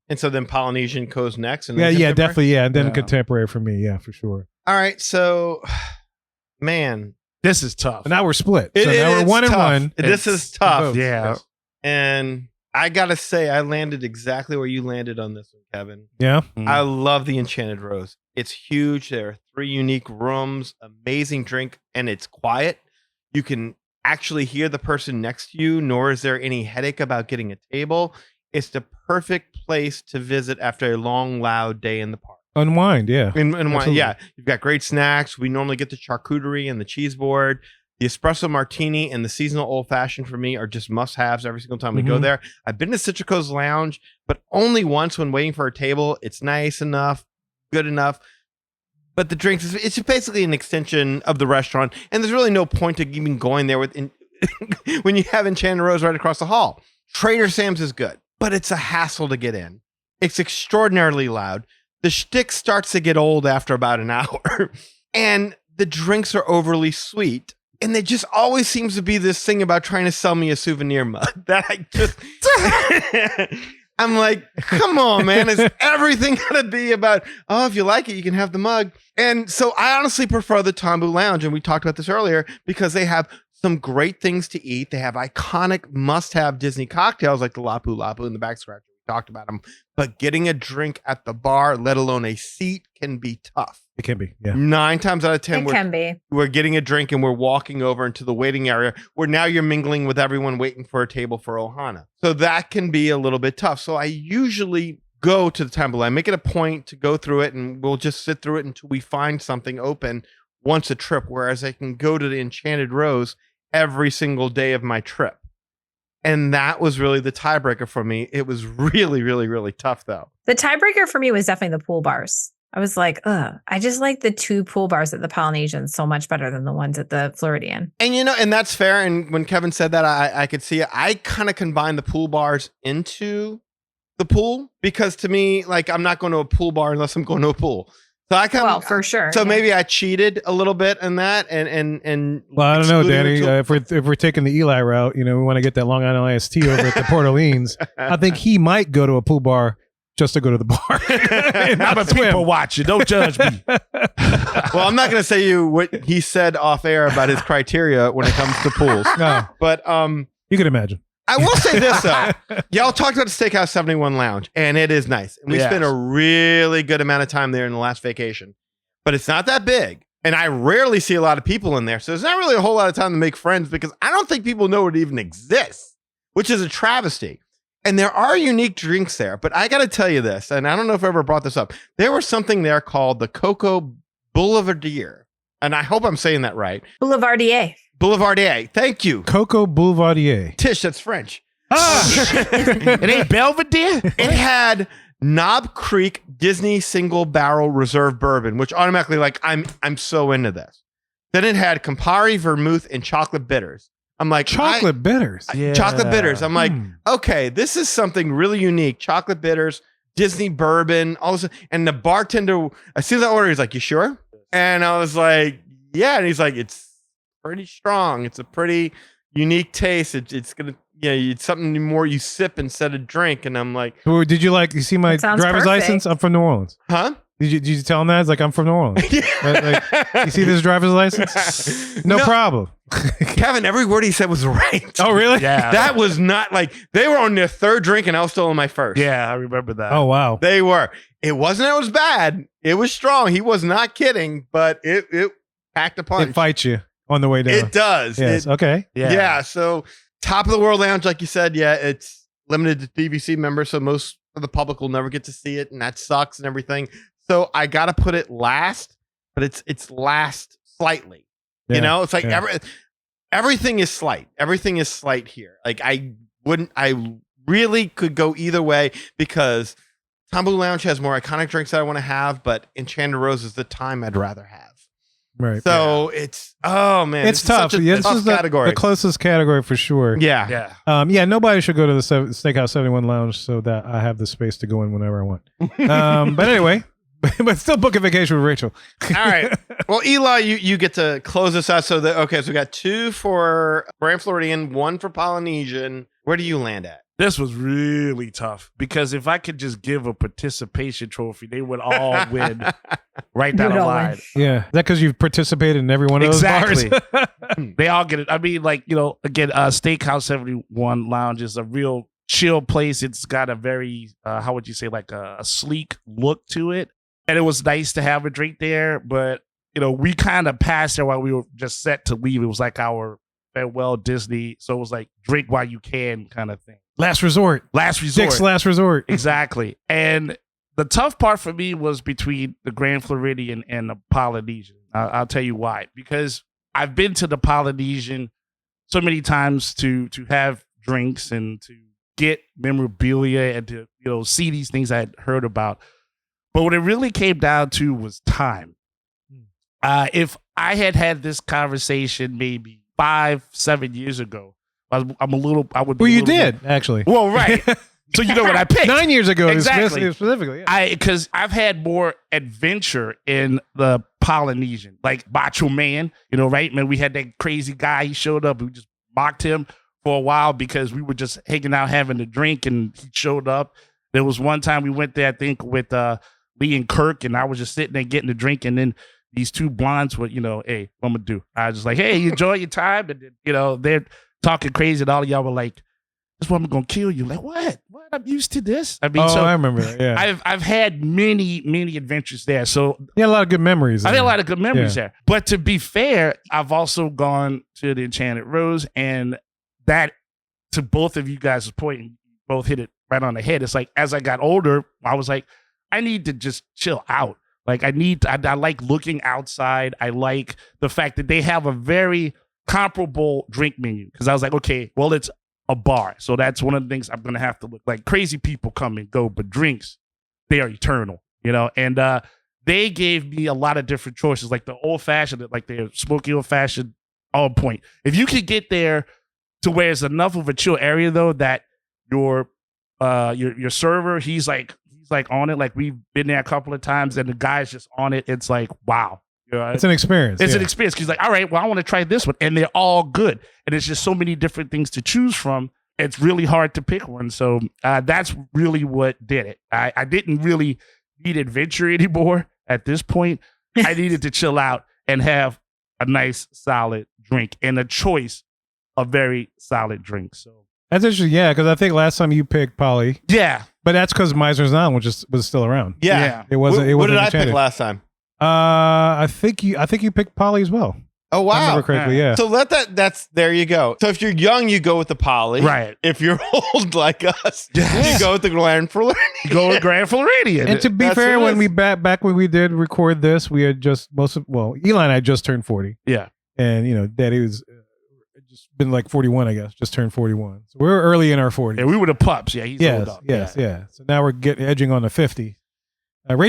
And so then Polynesian goes next. And yeah, then definitely. Yeah. And then contemporary for me. Yeah, for sure. All right. So, man. This is tough. And now we're split. So now we're 1-1. This is tough. Yeah. And I got to say, I landed exactly where you landed on this one, Kevin. Yeah. I love the Enchanted Rose. It's huge. There are 3 unique rooms, amazing drink, and it's quiet. You can actually hear the person next to you, nor is there any headache about getting a table. It's the perfect place to visit after a long, loud day in the park. Unwind, yeah. Unwind, yeah. You've got great snacks. We normally get the charcuterie and the cheese board. The espresso martini and the seasonal old fashioned for me are just must-haves every single time we go there. I've been to Citrico's Lounge, but only once when waiting for a table. It's nice enough, good enough. But the drinks, it's basically an extension of the restaurant, and there's really no point to even going there when you have Enchanted Rose right across the hall. Trader Sam's is good, but it's a hassle to get in. It's extraordinarily loud. The shtick starts to get old after about an hour, and the drinks are overly sweet. And there just always seems to be this thing about trying to sell me a souvenir mug that I just, I'm like, come on, man. Is everything going to be about, oh, if you like it, you can have the mug. And so I honestly prefer the Tambu Lounge. And we talked about this earlier because they have some great things to eat. They have iconic must-have Disney cocktails like the Lapu Lapu and the Back Scratcher. We talked about them. But getting a drink at the bar, let alone a seat, can be tough. It can be, yeah. 9 times out of 10, can we're getting a drink and we're walking over into the waiting area where now you're mingling with everyone waiting for a table for Ohana. So that can be a little bit tough. So I usually go to the temple. I make it a point to go through it, and we'll just sit through it until we find something open once a trip, whereas I can go to the Enchanted Rose every single day of my trip. And that was really the tiebreaker for me. It was really, really, really tough, though. The tiebreaker for me was definitely the pool bars. I was like, I just like the 2 pool bars at the Polynesian so much better than the ones at the Floridian. And, and that's fair. And when Kevin said that, I could see it. I kind of combined the pool bars into the pool because to me, like, I'm not going to a pool bar unless I'm going to a pool. So I kind of, for sure. So maybe I cheated a little bit in that, and well, I don't know, Danny. If we're taking the Eli route, we want to get that Long Island iced tea over at the Port Orleans. I think he might go to a pool bar just to go to the bar. I'm a people watcher. Don't judge me. Well, I'm not going to say you what he said off air about his criteria when it comes to pools. No, but you can imagine. I will say this though. Y'all talked about the Steakhouse 71 Lounge, and it is nice. And we spent a really good amount of time there in the last vacation. But it's not that big. And I rarely see a lot of people in there. So there's not really a whole lot of time to make friends because I don't think people know it even exists, which is a travesty. And there are unique drinks there. But I got to tell you this, and I don't know if I ever brought this up. There was something there called the Coco Boulevardier. And I hope I'm saying that right. Boulevardier. Boulevardier. Thank you. Coco Boulevardier. Tish, that's French. It ain't Belvedere. It had Knob Creek Disney Single Barrel Reserve Bourbon, which automatically, like, I'm so into this. Then it had Campari, Vermouth, and Chocolate Bitters. I'm like, Chocolate Bitters. Yeah. Chocolate Bitters. I'm like, okay, this is something really unique. Chocolate Bitters, Disney Bourbon, all this. And the bartender, as soon as I ordered, he's like, you sure? And I was like, yeah. And he's like, it's pretty strong. It's a pretty unique taste. It's going to, it's something more you sip instead of drink. And I'm like, did you see my driver's license? I'm from New Orleans. Huh? Did you tell him that? It's like, I'm from New Orleans. Like, you see this driver's license? No problem. Kevin, every word he said was right. Oh, really? Yeah. That was not like, they were on their 3rd drink and I was still on my 1st. Yeah, I remember that. Oh, wow. They were. It was bad. It was strong. He was not kidding, but it packed a punch. It fights you on the way down. It does. Yes. Okay. Yeah. So Top of the World Lounge, like you said, it's limited to DVC members, so most of the public will never get to see it, and that sucks and everything. So I got to put it last, but it's last slightly. Yeah. It's like everything is slight. Everything is slight here. Like I really could go either way because Tambu Lounge has more iconic drinks that I want to have, but Enchanted Rose is the time I'd rather have. Right. So it's it's tough. Such a This tough is category. the closest category for sure. Yeah. Nobody should go to the Steakhouse 71 Lounge so that I have the space to go in whenever I want. But anyway, but still book a vacation with Rachel. All right. Well, Eli, you get to close this out. So we got 2 for Grand Floridian, 1 for Polynesian. Where do you land at? This was really tough because if I could just give a participation trophy, they would all win right down You'd the all line. Yeah. Is that because you've participated in every one of those Exactly. bars? They all get it. I mean, like, again, Steakhouse 71 Lounge is a real chill place. It's got a very, how would you say, like a sleek look to it. And it was nice to have a drink there, but, we kind of passed there while we were just set to leave. It was like our farewell Disney. So it was like drink while you can kind of thing. Last resort. Last resort. Dick's last resort. Exactly. And the tough part for me was between the Grand Floridian and the Polynesian. I'll tell you why. Because I've been to the Polynesian so many times to have drinks and to get memorabilia and to see these things I had heard about. But what it really came down to was time. If I had this conversation maybe 5-7 years ago, I would. Well, you did actually. Well, right. So you know what I picked. 9 years ago, Exactly. specifically. Yeah. Because I've had more adventure in the Polynesian, like Macho Man, right? Man, we had that crazy guy. He showed up. We just mocked him for a while because we were just hanging out having a drink, and he showed up. There was one time we went there, I think, with Lee and Kirk, and I was just sitting there getting a drink, and then these two blondes were, hey, what I'm gonna do? I was just like, hey, you enjoy your time, and then, they're talking crazy, and all of y'all were like, this woman gonna kill you. Like, what? I'm used to this. I mean, I remember that. Yeah, I've had many adventures there. So you had a lot of good memories. I had a lot of good memories there. But to be fair, I've also gone to the Enchanted Rose, and that, to both of you guys' point, you both hit it right on the head. It's like, as I got older, I was like, I need to just chill out. Like I like looking outside. I like the fact that they have a very comparable drink menu. Cause I was like, okay, well, it's a bar. So that's one of the things I'm going to have to look like. Crazy people come and go, but drinks, they are eternal, and they gave me a lot of different choices, like the old fashioned, like their smoky old fashioned, on point. If you could get there to where it's enough of a chill area though, that your server, he's like on it. Like we've been there a couple of times and the guy's just on it. It's like, wow. It's an experience. It's an experience. He's like, all right, well, I want to try this one. And they're all good. And it's just so many different things to choose from. It's really hard to pick one. So that's really what did it. I didn't really need adventure anymore at this point. I needed to chill out and have a nice, solid drink and a choice of very solid drinks. So that's interesting. Yeah, because I think last time you picked Polly. Yeah. But that's because Meisner's Island was still around. Yeah. It wasn't. What did I Enchanted. pick last time? I think you picked Polly as well. Oh, wow. If I remember correctly, yeah. So there you go. So if you're young, you go with the Poly. Right. If you're old like us, Yes. you go with the Grand Floridian. Go with Grand Floridian. And to be That's fair, what it when is. we back when we did record this, we had just Eli and I just turned 40. Yeah. And Daddy was just been like 41, I guess, just turned 41. So we're early in our 40s. Yeah, we were the pups. Yeah, he's old up. Yes. So now we're edging on the 50. Rachel